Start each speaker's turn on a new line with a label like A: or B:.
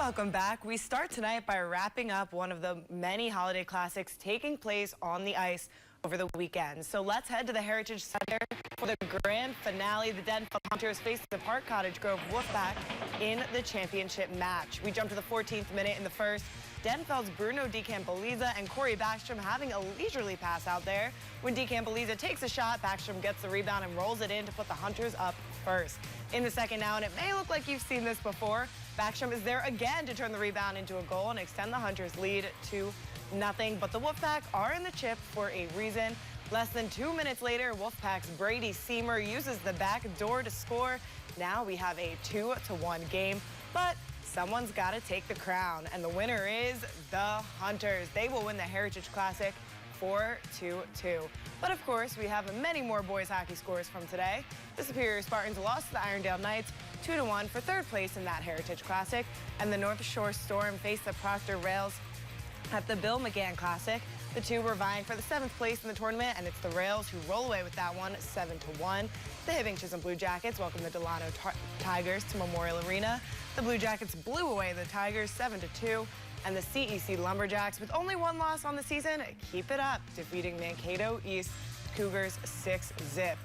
A: Welcome back. We start tonight by wrapping up one of the many holiday classics taking place on the ice over the weekend. So let's head to the Heritage Center for the grand finale. The Denfeld Hunters face the Park Cottage Grove Wolfpack in the championship match. We jump to the 14th minute in the first. Denfeld's Bruno DeCampoliza and Corey Backstrom having a leisurely pass out there. When DeCampoliza takes a shot, Backstrom gets the rebound and rolls it in to put the Hunters up first. In the second now, and it may look like you've seen this before, Backstrom is there again to turn the rebound into a goal and extend the Hunters' lead to nothing. But the Wolfpack are in the chip for a reason. Less than 2 minutes later, Wolfpack's Brady Seymour uses the back door to score. Now we have a 2-1 game, but someone's got to take the crown, and the winner is the Hunters. They will win the Heritage Classic 4-2. But of course, we have many more boys hockey scores from today. The Superior Spartans lost to the Irondale Knights 2-1 for third place in that Heritage Classic, and the North Shore Storm faced the Proctor Rails at the Bill McGann Classic. The two were vying for the 7th place in the tournament, and it's the Rails who roll away with that one 7-1. The Hibbing Chisholm Blue Jackets welcome the Delano Tigers to Memorial Arena. The Blue Jackets blew away the Tigers 7-2. And the CEC Lumberjacks, with only one loss on the season, keep it up, defeating Mankato East Cougars 6-0.